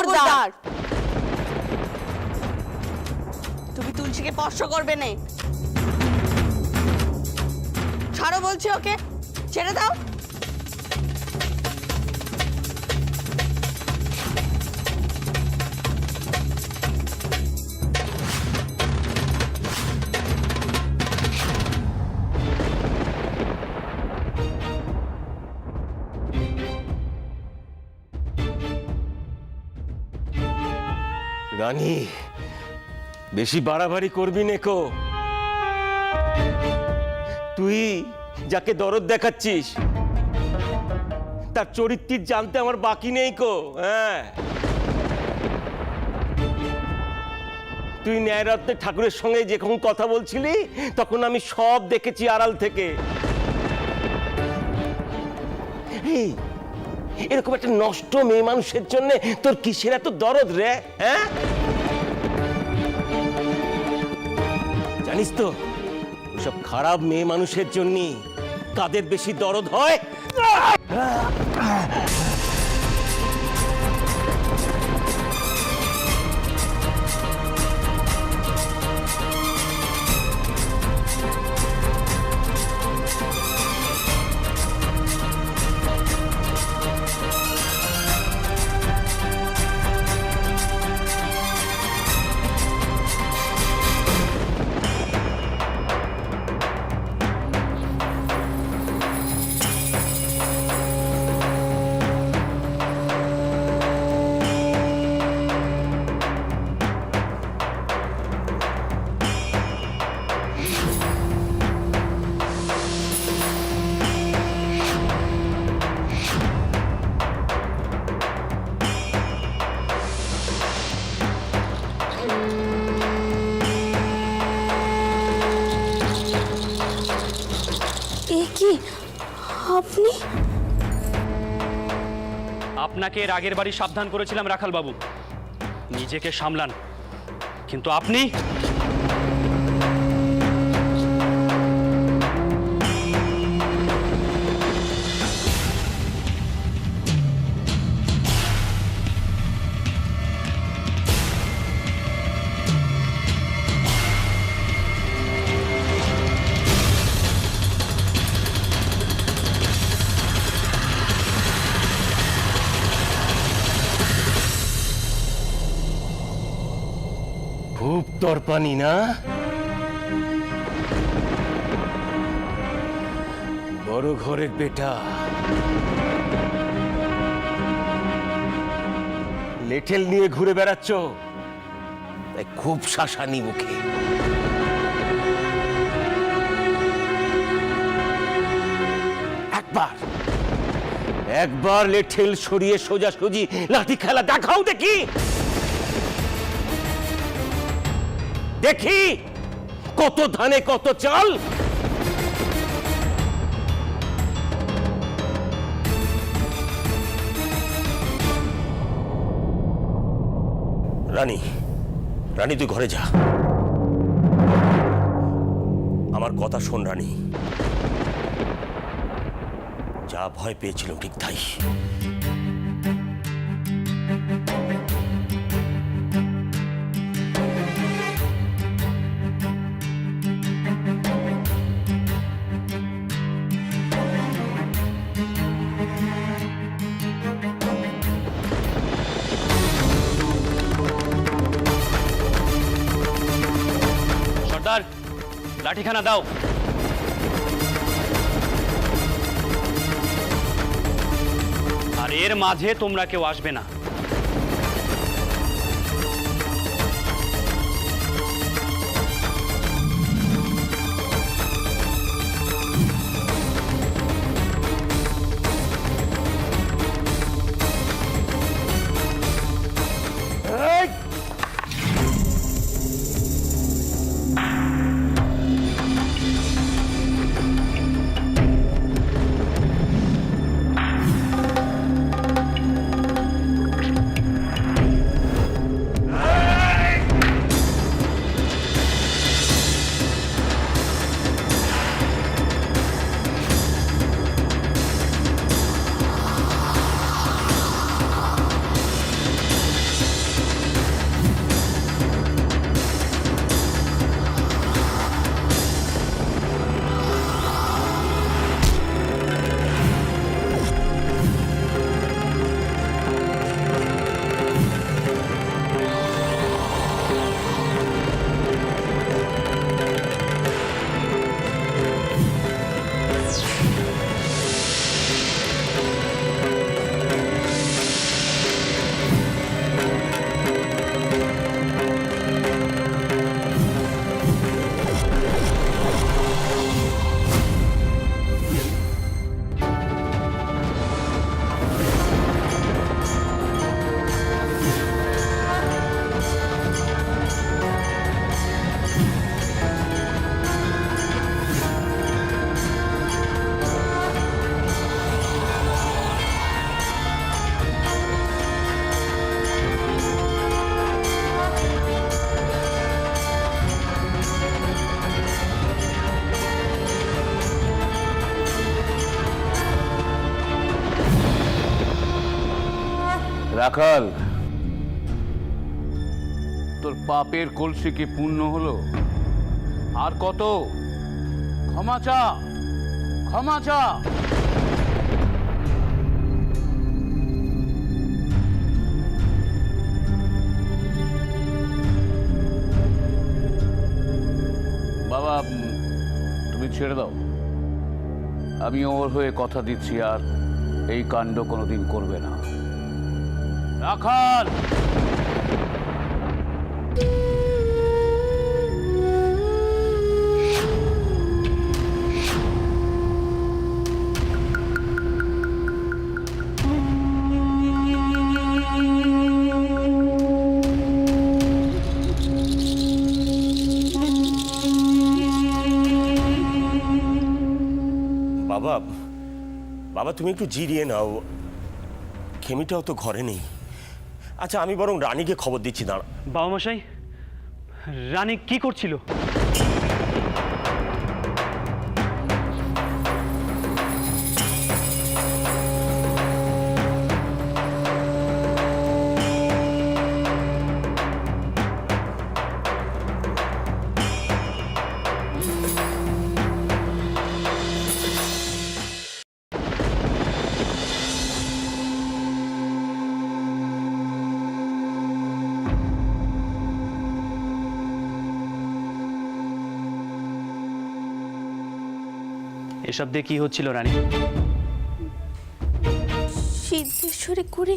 খবরদার, তুমি তুলসীকে স্পর্শ করবে না। ছাড়ো বলছি, ওকে ছেড়ে দাও। রানী, বেশি বাড়াবাড়ি করবি নেকো। তুই যাকে দরদ দেখাচ্ছিস তার চরিত্র জানতে আমার বাকি নেই কো। হ্যাঁ, তুই ন্যায়রত্নে ঠাকুরের সঙ্গে যখন কথা বলছিলি তখন আমি সব দেখেছি আড়াল থেকে। এই, এরকম একটা নষ্ট মেয়ে মানুষের জন্য তোর কিসের এত দরদ রে? হ্যাঁ, জানিস তো ওসব খারাপ মেয়ে মানুষের জন্য কাদের বেশি দরদ হয়? কি আপনি? আপনাকে এর আগের বাড়ি সাবধান করেছিলাম রাখাল বাবু, নিজেকে সামলান। কিন্তু আপনি খুব তরপানি না? বড় ঘরের বেটা, লেঠেল নিয়ে ঘুরে বেড়াচ্ছ, তাই খুব শাসানি মুখে। একবার লেঠেল সরিয়ে সোজাসুজি লাঠি খেলা দেখাও দেখি, দেখি কত ধানে কত চাল। রানী, রানী তুই ঘরে যা, আমার কথা শোন রানী। যা ভয় পেয়েছিলাম ঠিক তাই। সর্দার, লাঠিখানা দাও। আর এর মাঝে তোমরা কেউ আসবে না। রাখাল, তোর পাপের কলসি কি পূর্ণ হলো? আর কত? ক্ষমা চা, ক্ষমা চা। বাবা, তুমি ছেড়ে দাও। আমি ওর হয়ে কথা দিচ্ছি আর এই কাণ্ড কোনোদিন করবে না। রাখাল, বাবা, বাবা তুমি একটু জিরিয়ে নাও, খেমিটাও তো ঘরে নেই। আচ্ছা আমি বরং রানীকে খবর দিচ্ছি, দাঁড়া। বাবা মশাই, রানী কি করছিল? এসব দিয়ে কি হচ্ছিল রানী? সিদ্ধেশ্বরী করে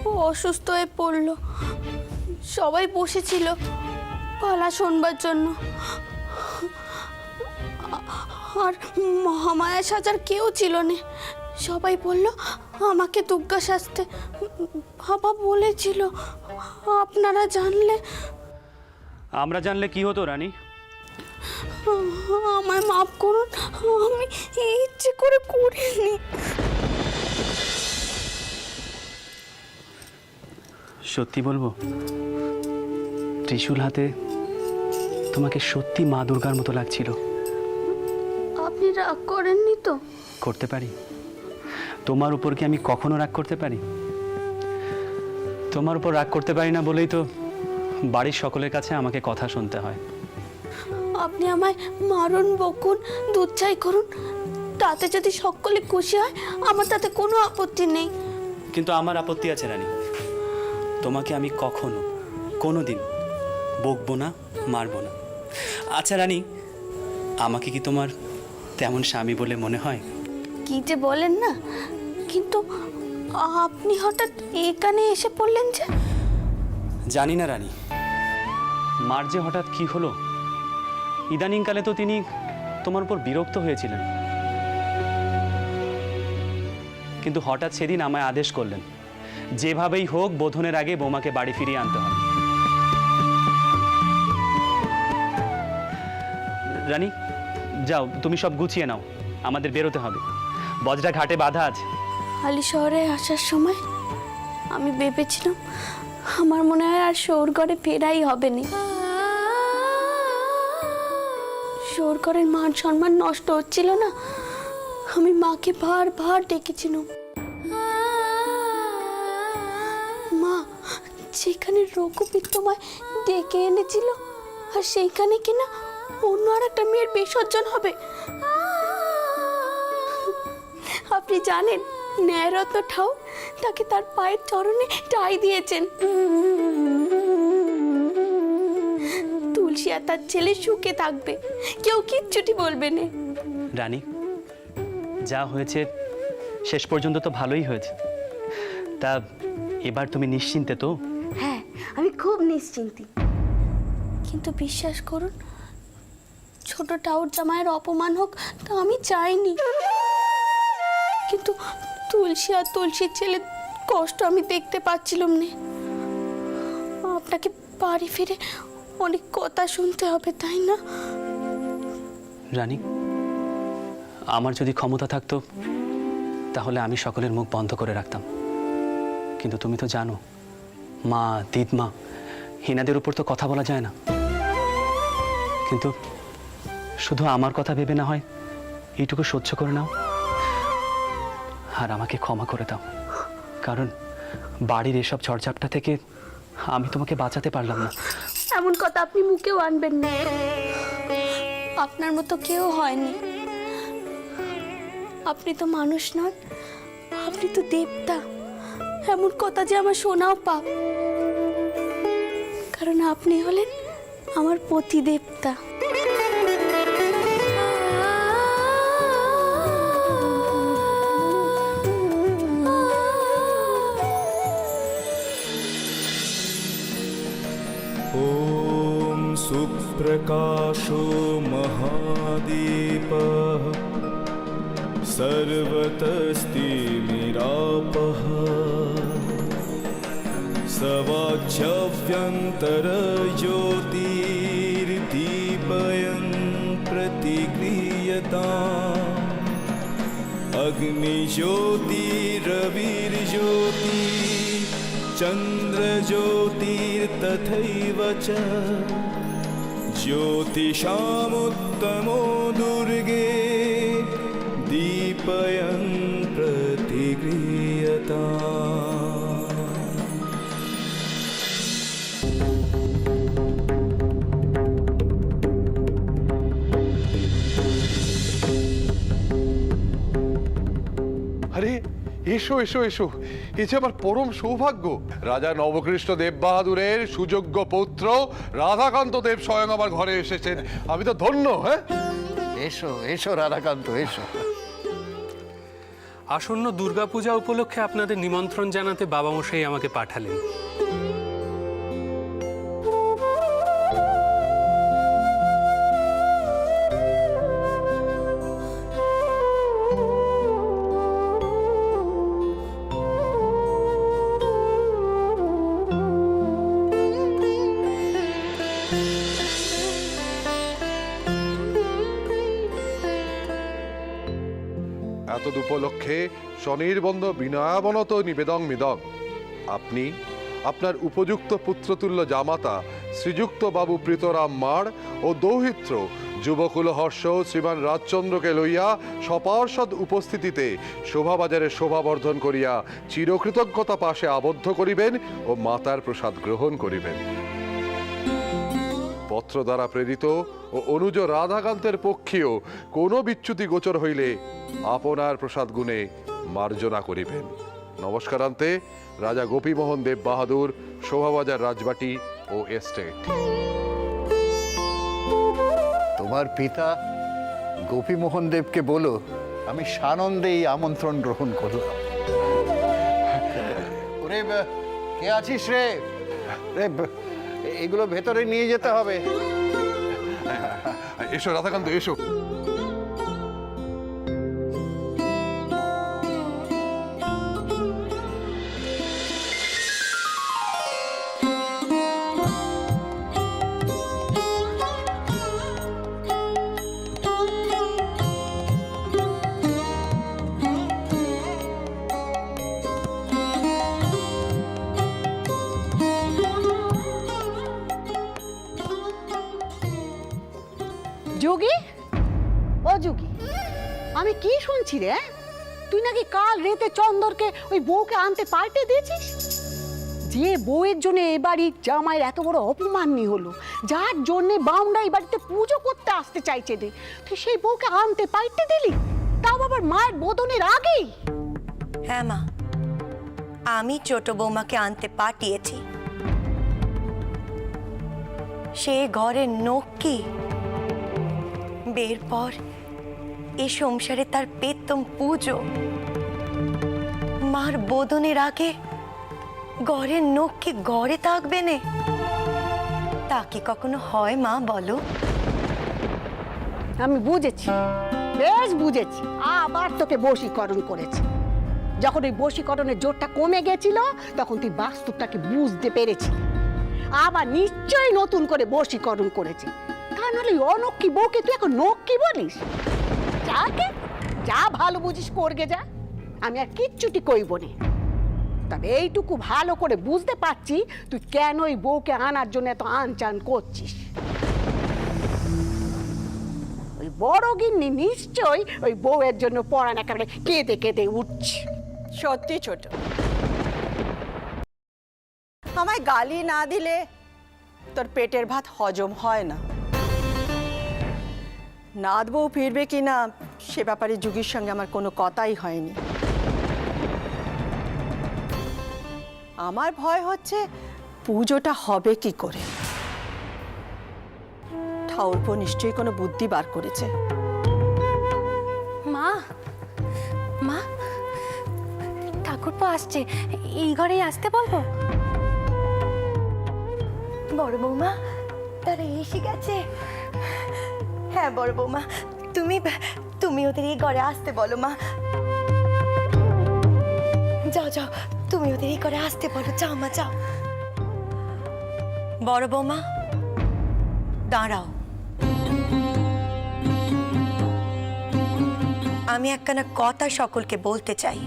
ও অসুস্থ হয়ে পড়ল। সবাই বসেছিল পালা শোনবার জন্য, আর মহামায়া সাজার কেউ ছিল না। সবাই বলল আমাকে দুর্গা সাজতে। বাবা বলেছিল আপনারা জানলে। আমরা জানলে কি হতো রানী? আমায় মাফ করুন, আমি ইচ্ছে করে করিনি। সত্যি বলবো, ত্রিশূল হাতে তোমাকে সত্যি মা দুর্গার মতো লাগছিল। আপনি রাগ করেননি তো? করতে পারি? তোমার উপর কি আমি কখনো রাগ করতে পারি? তোমার উপর রাগ করতে পারি না বলেই তো বাড়ির সকলের কাছে আমাকে কথা শুনতে হয়। আপনি আমায় মারুন, বকুন, দুধ চাই করুন, তাতে যদি সকলে খুশি হয় আমার তাতে কোনো আপত্তি নেই। কিন্তু আমার আপত্তি আছে রানী। তোমাকে আমি কখনো কোনো দিন বকবো না, মারবো না। আচ্ছা রানী, আমাকে কি তোমার তেমন স্বামী বলে মনে হয়? কি যে বলেন না, কিন্তু আপনি হঠাৎ এখানে এসে পড়লেন যে? জানি না রানী, মার যে হঠাৎ কি হলো। ইদানিংকালে তো তিনি তোমার উপর বিরক্ত হয়েছিলেন, কিন্তু হঠাৎ সেদিন আমায় আদেশ করলেন যেভাবেই হোক বোধনের আগে বৌমাকে বাড়ি ফিরিয়ে আনতে হবে। রানী যাও, তুমি সব গুছিয়ে নাও, আমাদের বেরোতে হবে। বজরা ঘাটে বাধা আছে। হালি শহরে আসার সময় আমি ভেবেছিলাম আমার মনে হয় আর শোরগড়ে ফেরাই হবে না। শোরগড়ের মান সম্মান নষ্ট হচ্ছিল না। আমি মাকে বারবার ডেকেছিলাম, মা যেখানে রঘুবীর তোমায় ডেকে এনেছিল আর সেইখানে কিনা অন্য আর একটা মেয়ের বিসর্জন হবে। আপনি জানেন ন্যায়রত্ন ঠাকুর তাকে তার পায়ের চরণে ঠাঁই দিয়েছেন। তুলসী আর তার ছেলে সুখে থাকবে, কেউ কিচ্ছুটি বলবে না। রানী, যা হয়েছে শেষ পর্যন্ত তো ভালোই হয়েছে। তা এবার তুমি নিশ্চিন্তে তো? হ্যাঁ, আমি খুব নিশ্চিন্তি। কিন্তু বিশ্বাস করুন, ছোট টাউর জামাইয়ের অপমান হোক তা আমি চাইনি। কিন্তু তুলসী আর তুলসীর ছেলে কষ্ট আমি দেখতে পাচ্ছিলাম না। আপনাকে বাড়ি ফিরে অনেক কথা শুনতে হবে, তাই না? রানী, আমার যদি ক্ষমতা থাকতো তাহলে আমি সকলের মুখ বন্ধ করে রাখতাম। কিন্তু তুমি তো জানো, মা, দিদমা, হিনাদের উপর তো কথা বলা যায় না। কিন্তু শুধু আমার কথা ভেবে না হয় এইটুকু সহ্য করে নাও আর আমাকে ক্ষমা করে দাও। কারণ বাড়ির এসব ঝড়ঝাপটা থেকে আমি তোমাকে বাঁচাতে পারলাম না। এমন কথা আপনি মুখেও আনবেন না। আপনার মতো কেউ হয়নি। আপনি তো মানুষ নন, আপনি তো দেবতা। এমন কথা যে আমার শোনাও পাপ, কারণ আপনি হলেন আমার পতি দেবতা। ॐ सुप्रकाशो महादीपः सर्वतस्तिमिरापः सवाच्यभ्यन्तरज्योतिर्दीपयन् प्रतिगृह्यताम् अग्निज्योतिरविर्ज्योति चन्द्रज्योतिर्तथैव च ज्योतिषामुत्तमो दुर्गे दीपयन् प्रतिगृह्यताम्। আরে এসো এসো এসো, এ যে আমার পরম সৌভাগ্য। রাজা নবকৃষ্ণ দেব বাহাদুরের সুযোগ্য পুত্র রাধাকান্ত দেব স্বয়ং আমার ঘরে এসেছেন। আমি তো ধন্য। হ্যাঁ, এসো এসো রাধাকান্ত, এসো। আসন্ন দুর্গাপূজা উপলক্ষে আপনাদের নিমন্ত্রণ জানাতে বাবামশাই আমাকে পাঠালেন। এত উপলক্ষে স্বনির্বন্ধ বিনয়াবনত নিবেদং মিদং। আপনি আপনার উপযুক্ত পুত্রতুল্য জামাতা শ্রীযুক্ত বাবু প্রীতরাম মার ও দৌহিত্র যুবকুল হর্ষ শ্রীমান রাজচন্দ্রকে লইয়া সপার্ষদ উপস্থিতিতে শোভাবাজারে শোভাবর্ধন করিয়া চিরকৃতজ্ঞতা পাশে আবদ্ধ করিবেন ও মাতার প্রসাদ গ্রহণ করিবেন। পত্র দ্বারা প্রেরিত ও অনুজ রাধাকান্তের পক্ষেও কোনো বিচ্যুতি গোচর হইলে আপনার প্রসাদ গুণে মার্জনা করিবেন। নমস্কারান্তে রাজা গোপীমোহন দেব বাহাদুর, শোভাবাজার রাজবাটি ও এস্টেট। তোমার পিতা গোপীমোহন দেবকে বলো আমি সানন্দে এই আমন্ত্রণ গ্রহণ করলাম। ওরে কে আছিস রে? এগুলো ভেতরে নিয়ে যেতে হবে। এসো রাধাকান্ত, এসো। যোগী, ও যোগী, আমি কি শুনছি রে? তুই নাকি কাল রাতে চন্দরকে ওই বউকে আনতে পাল্টে দিয়েছিস। যে বউয়ের জন্য এ বাড়ির জামাইয়ের এত বড় অপমানই হলো, যার জন্যে বাউন্ডা এই বাড়িতে পুজো করতে আসতে চাইছে রে, তুই সেই বউকে আনতে পাল্টে দিলি, তাও আবার মায়ের বোধনের আগেই। হ্যাঁ মা, আমি ছোট বৌমাকে আনতে পাঠিয়েছি। সে ঘরের নক্কি, বের পর এ সংসারে তার পেতম পুজো। মার বোধনের আগে ঘরের নক্কি ঘরে থাকবে না, তা কি কখনো হয় মা বলো? আমি বুঝেছি, বেশ বুঝেছি। আবার তোকে বশীকরণ করেছি। যখন ওই বশীকরণের জোরটা কমে গেছিল তখন তুই বাস্তবটাকে বুঝতে পেরেছি। আবার নিশ্চয়ই নতুন করে বশীকরণ করেছি। তা নাহলে অনক্ষী বউকে তুই এখন নক্ষী বলিস? যাকে যা ভালো বুঝিস করগে যা, আমি আর কিচ্ছুটি কইব না। তবে এইটুকু ভালো করে বুঝতে পারছি তুই কেন ওই বউকে আনার জন্য এত আনচান করছিস। ওই বড় গিন্নি নিশ্চয়ই ওই বউয়ের জন্য পড়ান একেবারে কেঁদে কেঁদে উঠছে। সত্যি ছোট, আমায় গালি না দিলে তোর পেটের ভাত হজম হয় না। নাত বউ ফিরবে কিনা সে ব্যাপারে যুগীর সঙ্গে আমার কোনো কথাই হয়নি। আমার ভয় হচ্ছে পুজোটা হবে কি করে। ঠাকুরপো নিশ্চয়ই কোনো বুদ্ধি বার করেছে। মা, মা, ঠাকুরপো আসছে, এই ঘরেই আসতে বলবো? বড় বৌমা তারা এসে গেছে। হ্যাঁ বড় বৌমা, তুমি ওদের এই ঘরে আসতে বলো মা। যাও যাও, তুমি ওদের এই ঘরে আসতে বলো, যাও মা যাও। বড় বৌমা দাঁড়াও, আমি একখানা কথা সকলকে বলতে চাই।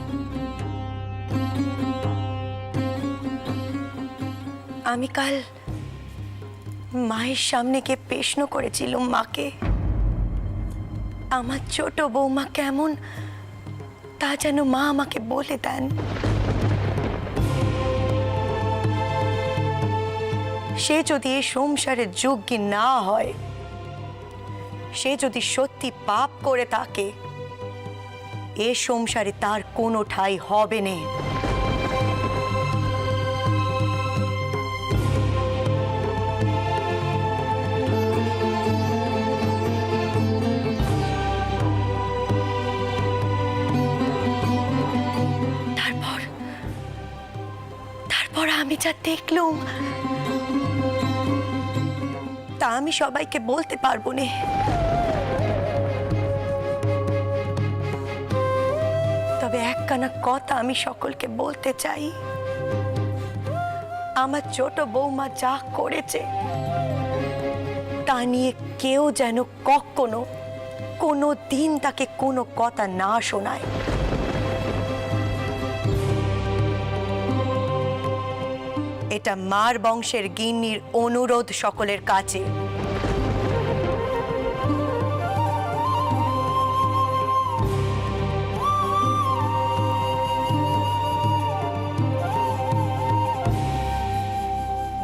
আমি কাল মায়ের সামনে গিয়ে প্রশ্ন করেছিলাম মাকে, আমার ছোট বৌমা কেমন তা যেন মা আমাকে বলে দেন। সে যদি এই সংসারের যোগ্য না হয়, সে যদি সত্যি পাপ করে থাকে, এ সংসারে তার কোনো ঠাঁই হবে না। তারপর আমি যা দেখলুম তা আমি সবাইকে বলতে পারবো না। তবে একখানা কথা আমি সকলকে বলতে চাই, আমার ছোট বৌমা যা করেছে তা নিয়ে কেউ যেন কখনো কোনো দিন তাকে কোনো কথা না শোনায়। এটা মার বংশের গিন্নির অনুরোধ সকলের কাছে।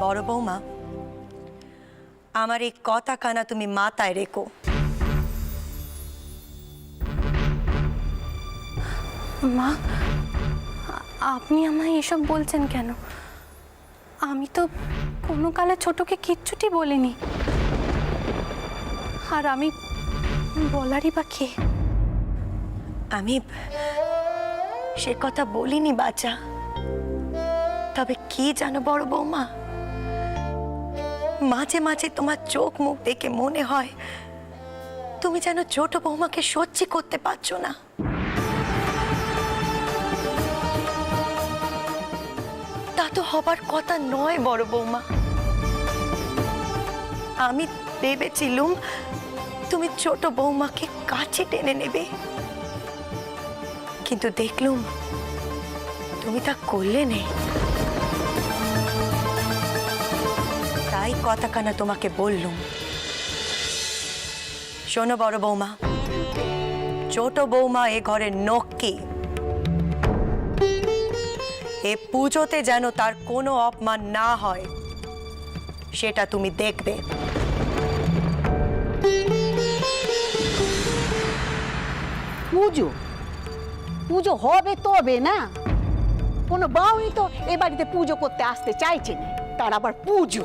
বড় বৌমা, আমার এই কথা কানা তুমি মাথায় রেখো। মা, আপনি আমায় এসব বলছেন কেন? আমি তো কোনো কালে ছোটকে কিচ্ছুটি বলিনি। আর আমি বলারই বা কে? আমি সে কথা বলিনি বাচ্চা। তবে কি জানো বড় বৌমা, মাঝে মাঝে তোমার চোখ মুখ দেখে মনে হয় তুমি যেন ছোট বৌমাকে সহ্য করতে পারছো না। তা তো হবার কথা নয় বড় বৌমা। আমি ভেবেছিলুম তুমি ছোট বৌমাকে কাছে টেনে নেবে, কিন্তু দেখলুম তুমি তা করলে না। তাই কথা কানা তোমাকে বললুম। শোনো বড় বৌমা, ছোট বৌমা এ ঘরের নক্কি। এ পুজোতে যেন তার কোনো অপমান না হয়, সেটা তুমি দেখবে। পুজো পুজো হবে তবে না? কোনো বাউই তো এ বাড়িতে পুজো করতে আসতে চাইছে না, তার আবার পুজো।